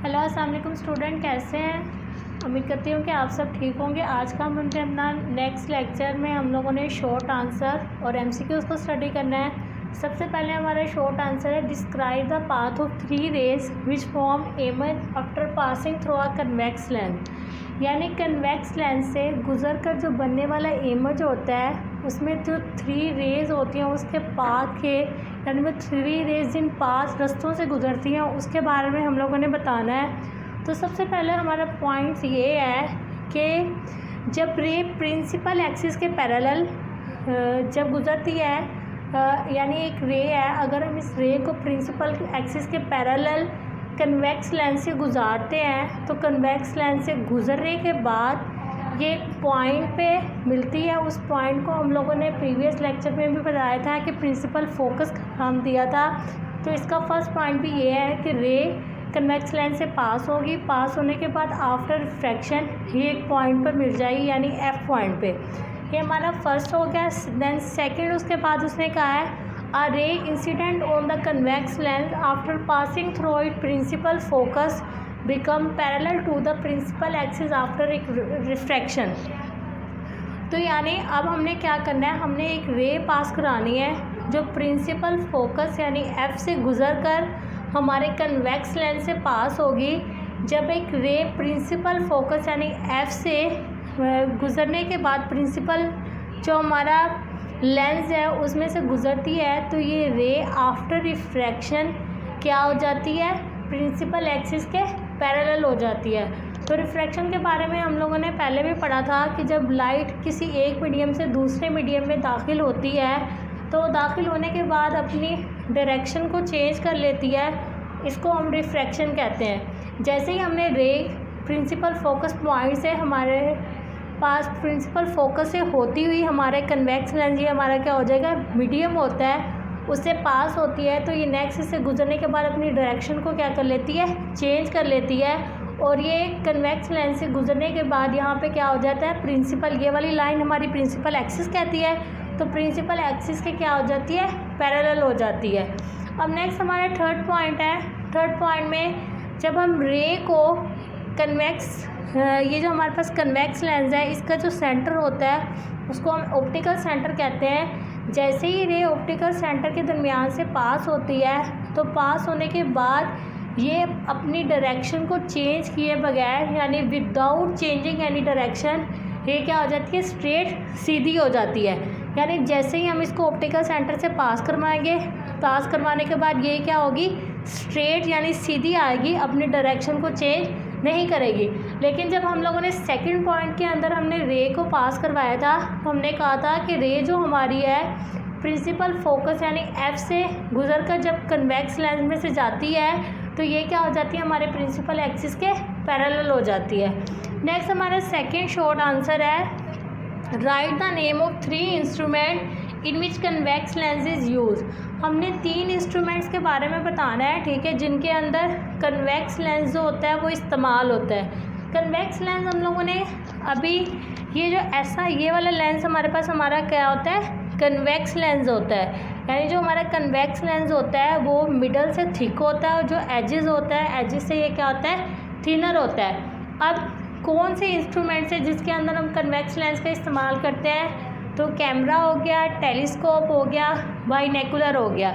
Hello अस्सलाम वालेकुम student, कैसे हैं। उम्मीद करती हूँ कि आप सब ठीक होंगे। आज का हमने अपना नेक्स्ट लेक्चर में हम लोगों ने शॉर्ट आंसर और एमसीक्यूज़ को स्टडी करना है। सबसे पहले हमारा शॉर्ट आंसर है, describe the path of 3 rays which form emerge after passing through a convex lens. यानी कन्वेक्स लेंस से गुजर कर जो बनने वाला इमेज होता है उसमें जो 3 रेज होती हैं उसके पाथ के, यानी वो 3 रेज जिन पास रस्तों से गुजरती हैं उसके बारे में हम लोगों ने बताना है। तो सबसे पहले हमारा पॉइंट ये है कि जब रे प्रिंसिपल एक्सिस के पैरेलल जब गुजरती है, यानी एक रे है, अगर हम इस रे को प्रिंसिपल एक्सिस के पैरेलल कन्वेक्स लेंस से गुजारते हैं तो कन्वेक्स लेंस से गुजरने के बाद ये एक पॉइंट पे मिलती है। उस पॉइंट को हम लोगों ने प्रीवियस लेक्चर में भी बताया था कि प्रिंसिपल फोकस हम दिया था। तो इसका फर्स्ट पॉइंट भी ये है कि रे कन्वेक्स लेंस से पास होगी, पास होने के बाद आफ्टर रिफ्रैक्शन ये एक पॉइंट पर मिल जाएगी, यानी एफ पॉइंट पे। ये हमारा फर्स्ट हो गया। देन सेकंड उसके बाद उसने कहा है a ray incident on the convex lens after passing through its principal focus become parallel to the principal axis after refraction। तो यानी अब हमने क्या करना है, हमने एक रे पास करानी है जो प्रिंसिपल फोकस यानी एफ से गुजर कर हमारे कन्वेक्स लेंस से पास होगी। जब एक रे प्रिंसिपल फोकस यानी एफ से गुजरने के बाद प्रिंसिपल जो हमारा लेंस है उसमें से गुजरती है तो ये रे आफ्टर रिफ्रैक्शन क्या हो जाती है, प्रिंसिपल एक्सिस के पैरेलल हो जाती है। तो रिफ्रैक्शन के बारे में हम लोगों ने पहले भी पढ़ा था कि जब लाइट किसी एक मीडियम से दूसरे मीडियम में दाखिल होती है तो दाखिल होने के बाद अपनी डायरेक्शन को चेंज कर लेती है, इसको हम रिफ्रैक्शन कहते हैं। जैसे ही हमने रे प्रिंसिपल फोकस पॉइंट से हमारे पास प्रिंसिपल फोकस से होती हुई हमारे कन्वेक्स लेंस, ये हमारा क्या हो जाएगा, मीडियम होता है, उससे पास होती है तो ये नेक्स्ट से गुजरने के बाद अपनी डायरेक्शन को क्या कर लेती है, चेंज कर लेती है। और ये कन्वेक्स लेंस से गुजरने के बाद यहाँ पे क्या हो जाता है, प्रिंसिपल, ये वाली लाइन हमारी प्रिंसिपल एक्सिस कहती है, तो प्रिंसिपल एक्सिस के क्या हो जाती है, पैरेलल हो जाती है। अब नेक्स्ट हमारा थर्ड पॉइंट है। थर्ड पॉइंट में जब हम रे को कन्वेक्स, ये जो हमारे पास कन्वेक्स लेंस है इसका जो सेंटर होता है उसको हम ऑप्टिकल सेंटर कहते हैं। जैसे ही रे ऑप्टिकल सेंटर के दरमियान से पास होती है तो पास होने के बाद ये अपनी डायरेक्शन को चेंज किए बगैर, यानी विदाउट चेंजिंग एनी डायरेक्शन, ये क्या हो जाती है, स्ट्रेट सीधी हो जाती है। यानी जैसे ही हम इसको ऑप्टिकल सेंटर से पास करवाएंगे, पास करवाने के बाद ये क्या होगी, स्ट्रेट यानी सीधी आएगी, अपनी डायरेक्शन को चेंज नहीं करेगी। लेकिन जब हम लोगों ने सेकंड पॉइंट के अंदर हमने रे को पास करवाया था तो हमने कहा था कि रे जो हमारी है प्रिंसिपल फोकस यानी एफ से गुजर कर जब कन्वेक्स लेंस में से जाती है तो ये क्या हो जाती है, हमारे प्रिंसिपल एक्सिस के पैरेलल हो जाती है। नेक्स्ट हमारा सेकेंड शॉर्ट आंसर है, right the name of 3 instrument in which convex lens is use. हमने 3 इंस्ट्रूमेंट्स के बारे में बताना है, ठीक है, जिनके अंदर कन्वेक्स लेंस जो होता है वो इस्तेमाल होता है। कन्वेक्स लेंस हम लोगों ने अभी ये जो ऐसा ये वाला लेंस हमारे पास हमारा क्या होता है, कन्वेक्स लेंस होता है। यानी जो हमारा कन्वेक्स लेंस होता है वो मिडल से थिक होता है और जो एजेस होता है एजेस से ये क्या होता है, थिनर होता है। अब कौन से इंस्ट्रूमेंट्स है जिसके अंदर हम कन्वेक्स लेंस का इस्तेमाल करते हैं, तो कैमरा हो गया, टेलीस्कोप हो गया, बाइनेकुलर हो गया।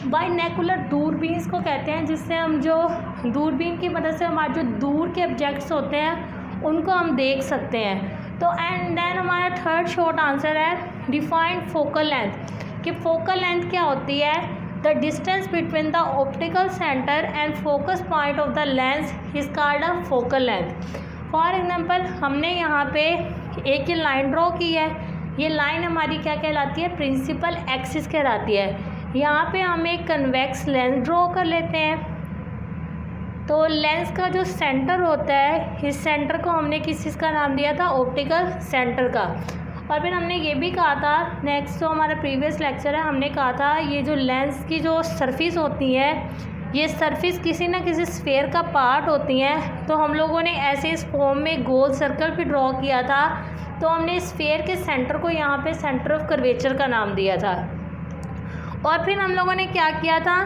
बाइनेकुलर दूरबीन्स को कहते हैं, जिससे हम जो दूरबीन की मदद से हमारे जो दूर के ऑब्जेक्ट्स होते हैं उनको हम देख सकते हैं। तो एंड देन हमारा थर्ड शॉर्ट आंसर है, डिफाइंड फोकल लेंथ। कि फोकल लेंथ क्या होती है, the distance between the optical centre and focus point of the lens is called a focal length. For example हमने यहाँ पे एक ये लाइन ड्रॉ की है, ये लाइन हमारी क्या कहलाती है, प्रिंसिपल एक्सिस कहलाती है। यहाँ पे हम एक कन्वेक्स लेंस ड्रॉ कर लेते हैं। तो लेंस का जो सेंटर होता है, इस सेंटर को हमने किस चीज़ का नाम दिया था, ऑप्टिकल सेंटर का। और फिर हमने ये भी कहा था, नेक्स्ट जो हमारा प्रीवियस लेक्चर है, हमने कहा था ये जो लेंस की जो सरफेस होती है ये सरफेस किसी ना किसी स्फेयर का पार्ट होती हैं। तो हम लोगों ने ऐसे इस फॉर्म में गोल सर्कल भी ड्रॉ किया था, तो हमने स्फेयर के सेंटर को यहाँ पे सेंटर ऑफ कर्वेचर का नाम दिया था। और फिर हम लोगों ने क्या किया था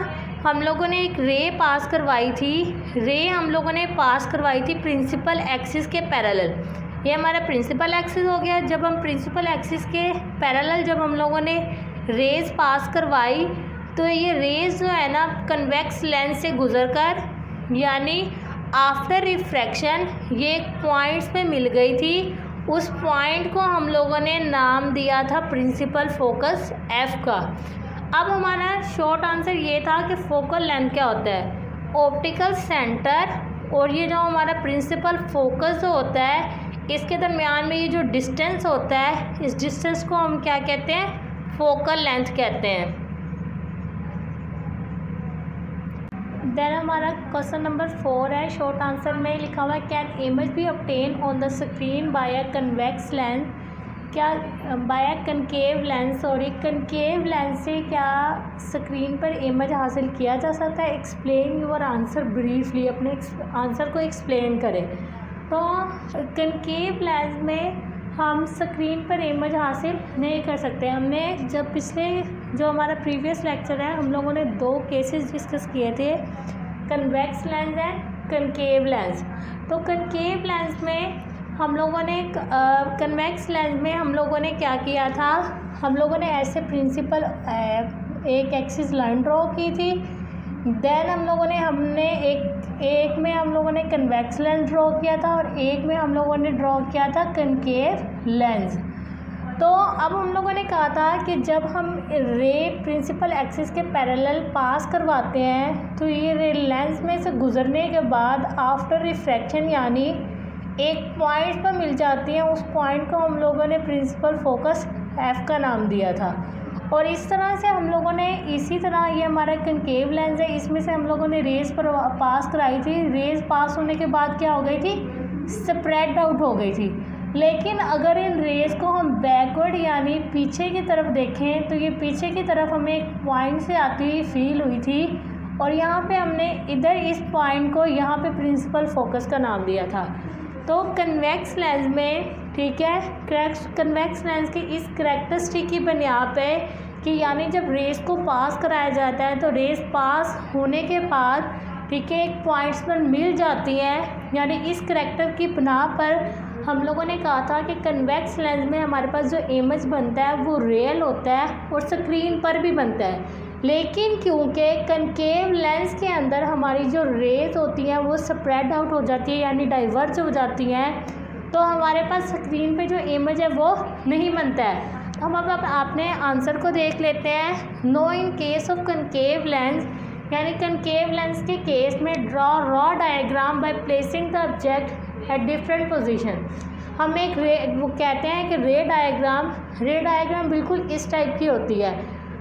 हम लोगों ने एक रे पास करवाई थी। रे हम लोगों ने पास करवाई थी प्रिंसिपल एक्सिस के पैरेलल। ये हमारा प्रिंसिपल एक्सिस हो गया। जब हम प्रिंसिपल एक्सिस के पैरेलल जब हम लोगों ने रेज पास करवाई तो ये रेज जो है ना कन्वेक्स लेंस से गुजरकर यानी आफ्टर रिफ्रैक्शन ये पॉइंट्स पे मिल गई थी। उस पॉइंट को हम लोगों ने नाम दिया था प्रिंसिपल फोकस एफ का। अब हमारा शॉर्ट आंसर ये था कि फोकल लेंथ क्या होता है, ऑप्टिकल सेंटर और ये जो हमारा प्रिंसिपल फोकस होता है इसके दरमियान में ये जो डिस्टेंस होता है इस डिस्टेंस को हम क्या कहते हैं, फोकल लेंथ कहते हैं। देन हमारा क्वेश्चन नंबर 4 है। शॉर्ट आंसर में लिखा हुआ है can image B obtain on the screen bye a convex lens, क्या बाय अ कनकेव लेंस, और एक कनकेव लेंस से क्या स्क्रीन पर इमेज हासिल किया जा सकता है। एक्सप्लेन योर आंसर ब्रीफली, अपने आंसर को एक्सप्लेन करें। तो कनकेव लेंस में हम स्क्रीन पर इमेज हासिल नहीं कर सकते। हमने जब पिछले जो हमारा प्रीवियस लेक्चर है हम लोगों ने 2 केसेस डिस्कस किए थे, convex lens and concave lens. तो कनकेव लेंस में हम लोगों ने कन्वेक्स लेंस में हम लोगों ने क्या किया था, हम लोगों ने ऐसे प्रिंसिपल एक एक्सिस लाइन ड्रॉ की थी। देन हम लोगों ने एक में हम लोगों ने कन्वेक्स लेंस ड्रॉ किया था और एक में हम लोगों ने ड्रॉ किया था कनकेव लेंस। तो अब हम लोगों ने कहा था कि जब हम रे प्रिंसिपल एक्सिस के पैरेलल पास करवाते हैं तो ये रे लेंस में से गुजरने के बाद आफ्टर रिफ्रैक्शन यानी एक पॉइंट पर मिल जाती हैं। उस पॉइंट को हम लोगों ने प्रिंसिपल फोकस एफ का नाम दिया था। और इस तरह से हम लोगों ने इसी तरह ये हमारा कनकेव लेंस है, इसमें से हम लोगों ने रेज पर पास कराई थी। रेज पास होने के बाद क्या हो गई थी, स्प्रेड आउट हो गई थी। लेकिन अगर इन रेज को हम बैकवर्ड यानी पीछे की तरफ देखें तो ये पीछे की तरफ हमें एक पॉइंट से आती हुई फील हुई थी और यहाँ पे हमने इधर इस पॉइंट को यहाँ पे प्रिंसिपल फोकस का नाम दिया था। तो कन्वेक्स लेंस में ठीक है, कन्वेक्स लेंस की इस करैक्टरिस्टिक की बुनियाद पे कि यानी जब रेस को पास कराया जाता है तो रेस पास होने के बाद ठीक है एक पॉइंट्स पर मिल जाती हैं, यानी इस करैक्टर की बिना पर हम लोगों ने कहा था कि कन्वेक्स लेंस में हमारे पास जो इमेज बनता है वो रियल होता है और स्क्रीन पर भी बनता है। लेकिन क्योंकि कनकेव लेंस के अंदर हमारी जो रेज होती हैं वो स्प्रेड आउट हो जाती है यानी डाइवर्ज हो जाती हैं, तो हमारे पास स्क्रीन पे जो इमेज है वो नहीं बनता है। हम अब आपने आंसर को देख लेते हैं। No in case of concave lens यानी कनकेव लेंस के केस में draw raw diagram by placing the object at different position. हम एक वो कहते हैं कि रे डायग्राम बिल्कुल इस टाइप की होती है।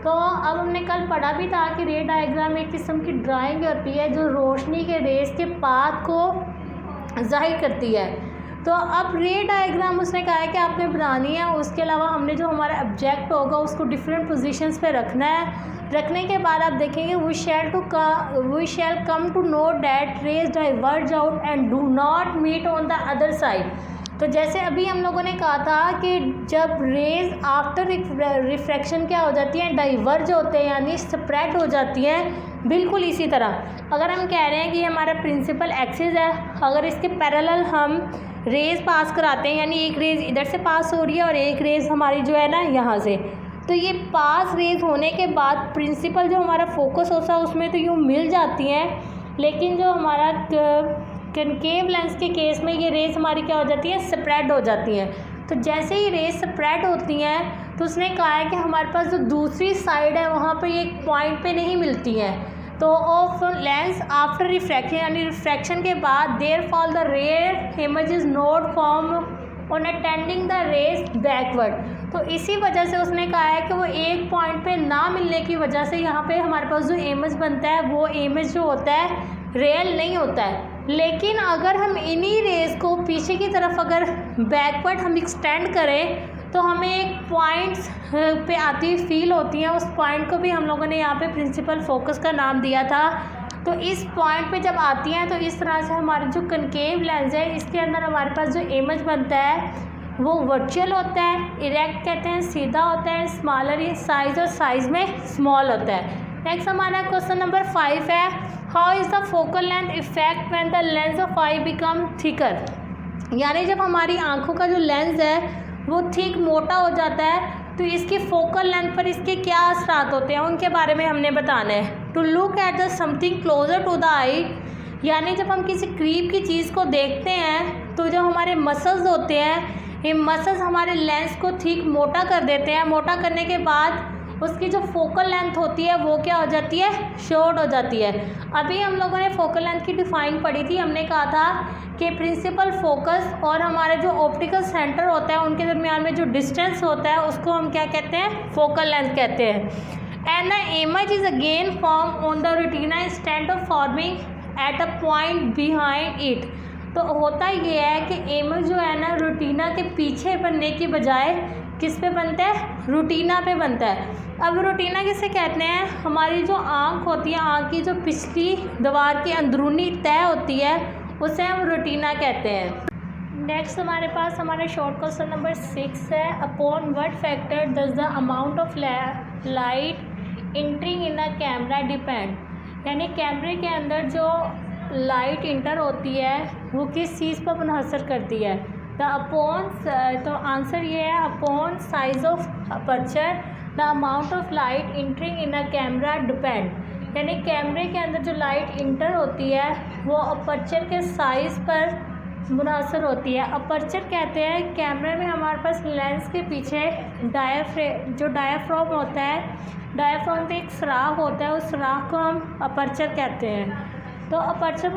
तो अब हमने कल पढ़ा भी था कि रे डायग्राम एक किस्म की ड्राइंग होती है जो रोशनी के रेस के पाथ को जाहिर करती है। तो अब रे डायग्राम उसने कहा है कि आपने बनानी है, उसके अलावा हमने जो हमारा ऑब्जेक्ट होगा उसको डिफरेंट पोजीशंस पे रखना है। रखने के बाद आप देखेंगे we shall come to know that rays diverge out and do not meet on the other side. तो जैसे अभी हम लोगों ने कहा था कि जब रेज आफ्टर रिफ्रैक्शन क्या हो जाती हैं, डाइवर्ज होते हैं यानी स्प्रेड हो जाती हैं। बिल्कुल इसी तरह अगर हम कह रहे हैं कि हमारा प्रिंसिपल एक्सिस है, अगर इसके पैरेलल हम रेज पास कराते हैं यानी एक रेज इधर से पास हो रही है और एक रेज हमारी जो है ना यहाँ से, तो ये पास रेज होने के बाद प्रिंसिपल जो हमारा फोकस होता है उसमें तो यूँ मिल जाती हैं, लेकिन जो हमारा कनकेव लेंस के केस में ये रेज हमारी क्या हो जाती है, स्प्रेड हो जाती हैं। तो जैसे ही रेज स्प्रेड होती हैं तो उसने कहा है कि हमारे पास जो दूसरी साइड है वहाँ पर ये पॉइंट पे नहीं मिलती हैं। तो ऑफ लेंस आफ्टर रिफ्रैक्शन यानी रिफ्रैक्शन के बाद there fall the rear image is not form on attending the rays backward. तो इसी वजह से उसने कहा है कि वो एक पॉइंट पे ना मिलने की वजह से यहाँ पे हमारे पास जो इमेज बनता है वो इमेज जो होता है रियल नहीं होता है। लेकिन अगर हम इन्हीं रेज को पीछे की तरफ अगर बैकवर्ड हम एक्सटेंड करें तो हमें एक पॉइंट्स पे आती हुई फील होती है। उस पॉइंट को भी हम लोगों ने यहाँ पे प्रिंसिपल फोकस का नाम दिया था। तो इस पॉइंट पे जब आती हैं तो इस तरह से हमारा जो कनकेव लेंस है इसके अंदर हमारे पास जो इमेज बनता है वो वर्चुअल होता है, इरेक्ट कहते हैं, सीधा होता है, स्मॉलर साइज़ और साइज़ में स्मॉल होता है। नेक्स्ट हमारा क्वेश्चन नंबर 5 है, how is the focal length effect when the lens of I become thicker. यानी जब हमारी आंखों का जो लेंस है वो थिक मोटा हो जाता है तो इसकी फोकल लेंथ पर इसके क्या असरात होते हैं उनके बारे में हमने बताना है। To look at the something closer to the eye, यानी जब हम किसी करीब की चीज़ को देखते हैं तो जो हमारे मसल्स होते हैं ये मसल्स हमारे लेंस को ठीक मोटा कर देते हैं। मोटा करने के बाद उसकी जो फोकल लेंथ होती है वो क्या हो जाती है, शॉर्ट हो जाती है। अभी हम लोगों ने फोकल लेंथ की डिफाइन पढ़ी थी, हमने कहा था कि प्रिंसिपल फोकस और हमारे जो ऑप्टिकल सेंटर होता है उनके दरमियान में जो डिस्टेंस होता है उसको हम क्या कहते हैं, फोकल लेंथ कहते हैं। And the image is again form on the retina instead of forming at a point behind it. तो होता ये है कि इमेज जो है ना रेटिना के पीछे बनने की बजाय किस पे बनता है, रेटिना पे बनता है। अब रेटिना किसे कहते हैं, हमारी जो आँख होती है, आँख की जो पिछली दीवार की अंदरूनी तह होती है उसे हम रेटिना कहते हैं। नेक्स्ट हमारे पास हमारे शॉर्ट क्वेश्चन नंबर 6 है, upon what factor does the amount of light entering in a camera depend. यानी कैमरे के अंदर जो लाइट इंटर होती है वो किस चीज़ पर मुनहसर करती है। द अपॉन, तो आंसर ये है upon size of aperture the amount of light entering in a camera depend. यानी कैमरे के अंदर जो लाइट इंटर होती है वो अपर्चर के साइज़ पर मुनहसर होती है। अपर्चर कहते हैं कैमरे में हमारे पास लेंस के पीछे डायाफ्राम होता है, डायाफ्राम पे एक सुराख होता है, उस सुराख को हम अपर्चर कहते हैं। तो अपर्चर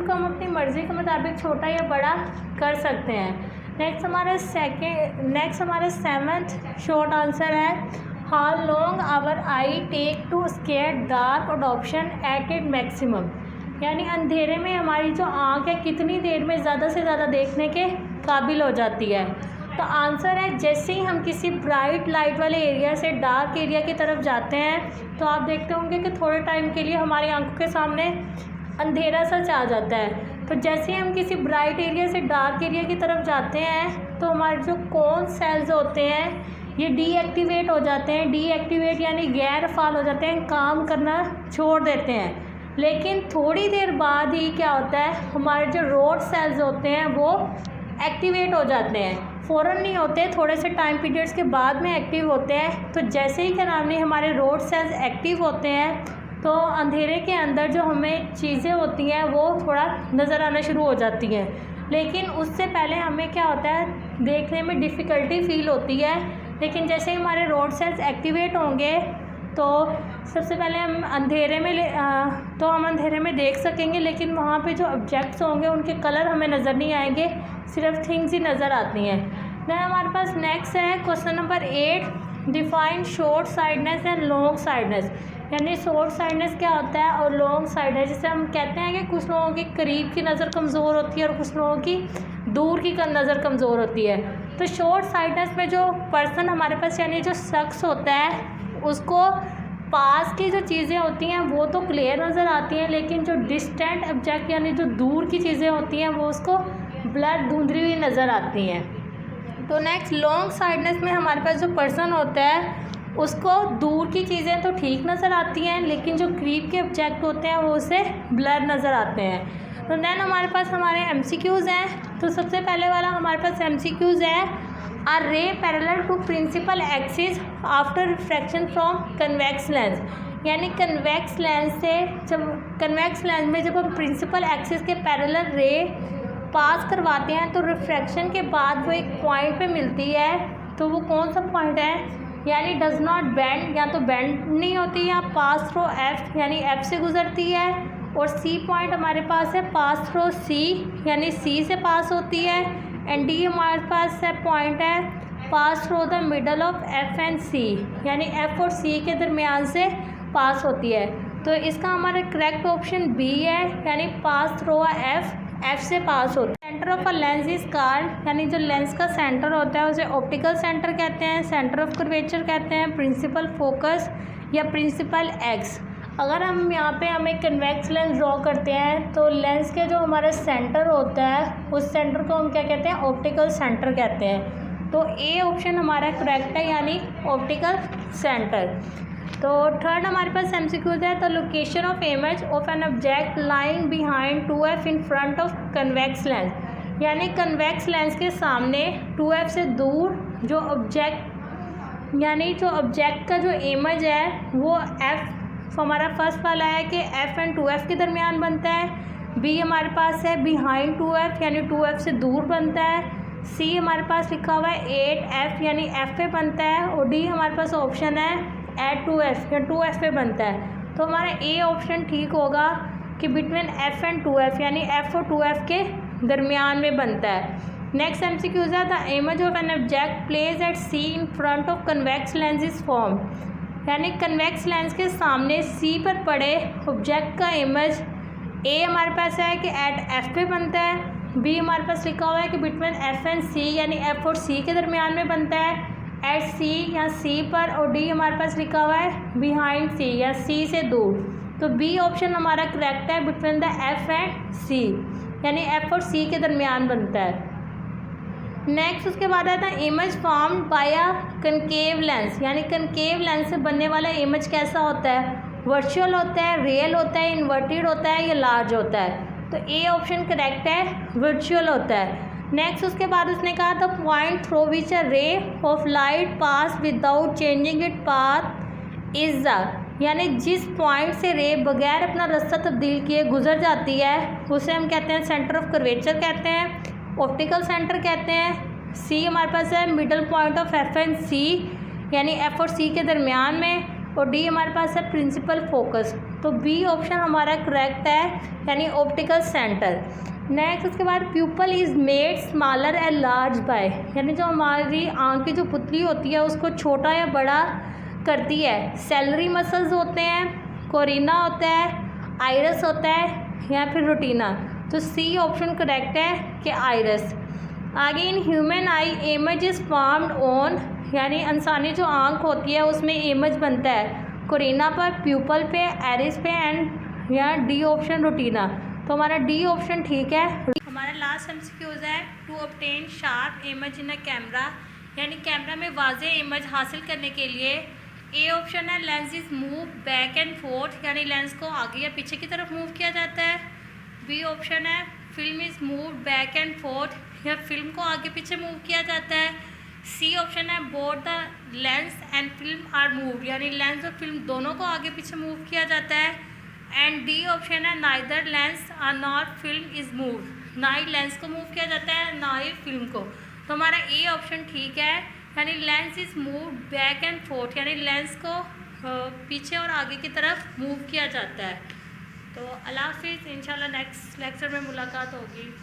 को हम अपनी मर्ज़ी के मुताबिक छोटा या बड़ा कर सकते हैं। नेक्स्ट हमारा 7th शॉर्ट आंसर है, how long our eye take to scare dark option at it maximum. यानी अंधेरे में हमारी जो आँख है कितनी देर में ज़्यादा से ज़्यादा देखने के काबिल हो जाती है। तो आंसर है जैसे ही हम किसी ब्राइट लाइट वाले एरिया से डार्क एरिया की तरफ जाते हैं तो आप देखते होंगे कि थोड़े टाइम के लिए हमारी आंखों के सामने अंधेरा सा छा जाता है। तो जैसे ही हम किसी ब्राइट एरिया से डार्क एरिया की तरफ जाते हैं तो हमारे जो कौन सेल्स होते हैं ये डीएक्टिवेट हो जाते हैं। डीएक्टिवेट यानी गैर फाल हो जाते हैं, काम करना छोड़ देते हैं। लेकिन थोड़ी देर बाद ही क्या होता है, हमारे जो रोड सेल्स होते हैं वो एक्टिवेट हो जाते हैं। फ़ौरन नहीं होते, थोड़े से टाइम पीरियड्स के बाद में एक्टिव होते हैं। तो जैसे ही क्या नाम नहीं हमारे रोड सेल्स एक्टिव होते हैं तो अंधेरे के अंदर जो हमें चीज़ें होती हैं वो थोड़ा नज़र आना शुरू हो जाती हैं। लेकिन उससे पहले हमें क्या होता है, देखने में डिफ़िकल्टी फ़ील होती है। लेकिन जैसे ही हमारे रोड सेल्स एक्टिवेट होंगे तो सबसे पहले हम अंधेरे में देख सकेंगे, लेकिन वहाँ पे जो ऑब्जेक्ट्स होंगे उनके कलर हमें नज़र नहीं आएंगे, सिर्फ थिंग्स ही नज़र आती हैं। देन हमारे पास नेक्स्ट है question number 8, define short sightedness and long sightedness. यानी शॉर्ट साइडनेस क्या होता है और लॉन्ग साइडनेस, जिसे हम कहते हैं कि कुछ लोगों की करीब की नज़र कमज़ोर होती है और कुछ लोगों की दूर की नज़र कमज़ोर होती है। तो शॉर्ट साइडनेस में जो पर्सन हमारे पास यानी जो शख्स होता है उसको पास की जो चीज़ें होती हैं वो तो क्लियर नज़र आती हैं, लेकिन जो डिस्टेंट ऑब्जेक्ट यानी जो दूर की चीज़ें होती हैं वो उसको ब्लर धुंधली हुई नज़र आती हैं। तो नेक्स्ट लॉन्ग साइडनेस में हमारे पास जो पर्सन होता है उसको दूर की चीज़ें तो ठीक नज़र आती हैं, लेकिन जो करीब के ऑब्जेक्ट होते हैं वो उसे ब्लर नज़र आते हैं। तो देन हमारे पास हमारे MCQs हैं। तो सबसे पहले वाला हमारे पास MCQs है, a ray parallel to principal axis after refraction from convex lens. यानी कन्वेक्स लेंस में जब हम प्रिंसिपल एक्सिस के पैरेलल रे पास करवाते हैं तो रिफ्रैक्शन के बाद वो एक पॉइंट पे मिलती है। तो वो कौन सा पॉइंट है, यानी डज नॉट बेंड, या तो बेंड नहीं होती या पास थ्रू F यानी F से गुजरती है। और C पॉइंट हमारे पास है पास थ्रू C यानी C से पास होती है। एंड D हमारे पास है पॉइंट है pass through the middle of F and C यानी F और C के दरमियान से पास होती है। तो इसका हमारा करेक्ट ऑप्शन B है, यानी पास थ्रू F से पास होता है। Centre of a lens is called, यानी जो लेंस का सेंटर होता है उसे ऑप्टिकल सेंटर कहते हैं, सेंटर ऑफ कर्वेचर कहते हैं, प्रिंसिपल फोकस या प्रिंसिपल एक्स। अगर हम यहाँ पे हमें कन्वेक्स लेंस ड्रॉ करते हैं तो लेंस के जो हमारा सेंटर होता है उस सेंटर को हम क्या कहते हैं, ऑप्टिकल सेंटर कहते हैं। तो ए ऑप्शन हमारा करेक्ट है, यानी ऑप्टिकल सेंटर। तो थर्ड हमारे पास MCQs है। The location of image of an object lying behind 2f in front of convex lens, यानी कन्वेक्स लेंस के सामने 2f से दूर जो ऑब्जेक्ट, यानी जो ऑब्जेक्ट का जो इमेज है वो f हमारा फर्स्ट वाला है कि f एंड 2f के दरमियान बनता है। b हमारे पास है बिहाइंड 2f यानी 2f से दूर बनता है। c हमारे पास लिखा हुआ है 8f यानी f पे बनता है। और d हमारे पास ऑप्शन है एट 2f या 2f पे बनता है। तो हमारा ए ऑप्शन ठीक होगा कि बिटवीन f एंड 2f यानी f और 2f के दरमियान में बनता है। नेक्स्ट MCQ है the image of an object place at C in front of convex lens is form, यानी कन्वेक्स लेंस के सामने C पर पड़े ऑब्जेक्ट का इमेज A हमारे पास है कि एट F पे बनता है। B हमारे पास लिखा हुआ है कि बिटवीन F एंड C यानी F और C के दरमियान में बनता है एट C या C पर। और D हमारे पास लिखा हुआ है बिहाइंड C या C से दूर। तो B ऑप्शन हमारा करेक्ट है, between the F and C यानी F और C के दरमियान बनता है। नेक्स्ट उसके बाद आता है image form by a concave lens, यानी कनकेव लेंस से बनने वाला इमेज कैसा होता है, वर्चुअल होता है, रियल होता है, इन्वर्टेड होता है या लार्ज होता है। तो ए ऑप्शन करेक्ट है, वर्चुअल होता है। नेक्स्ट उसके बाद उसने कहा the point through which a ray of light pass without changing it path is the, यानी जिस पॉइंट से रे बगैर अपना रास्ता तब्दील किए गुजर जाती है उसे हम कहते हैं सेंटर ऑफ कर्वेचर कहते हैं, ऑप्टिकल सेंटर कहते हैं। सी हमारे पास है middle point of F and C यानी एफ और सी के दरमियान में। और डी हमारे पास है प्रिंसिपल फोकस। तो बी ऑप्शन हमारा करेक्ट है यानी ऑप्टिकल सेंटर। नेक्स्ट उसके बाद pupil is made smaller and large by, यानी जो हमारी आँख की जो पुतली होती है उसको छोटा या बड़ा करती है। सेलरी मसल्स होते हैं, कोरिना होता है, आइरस होता है या फिर रूटीना। तो सी ऑप्शन करेक्ट है कि आइरस। आगे in human I image is formed on, यानी इंसानी जो आँख होती है उसमें इमेज बनता है कोरिना पर, प्यूपल पे, आइरिस पे एंड या डी ऑप्शन रूटीना। तो हमारा डी ऑप्शन ठीक है। हमारा लास्ट MCQs है to obtain sharp image in a camera, यानी कैमरा में वाज़े इमेज हासिल करने के लिए ए ऑप्शन है lens is move back and forth, यानी लेंस को आगे या पीछे की तरफ मूव किया जाता है। बी ऑप्शन है film is move back and forth, या फिल्म को आगे पीछे मूव किया जाता है। सी ऑप्शन है both the lens and film are move, यानी लेंस और फिल्म दोनों को आगे पीछे मूव किया जाता है। एंड डी ऑप्शन है नाइदर लेंस और नॉट फिल्म इज़ मूव, ना ही लेंस को मूव किया जाता है ना ही फिल्म को। तो हमारा ए ऑप्शन ठीक है, यानी lens is move back and forth, यानी लेंस को पीछे और आगे की तरफ मूव किया जाता है। तो अल्लाह हाफिज़, इंशाल्लाह नेक्स्ट लेक्चर में मुलाकात होगी।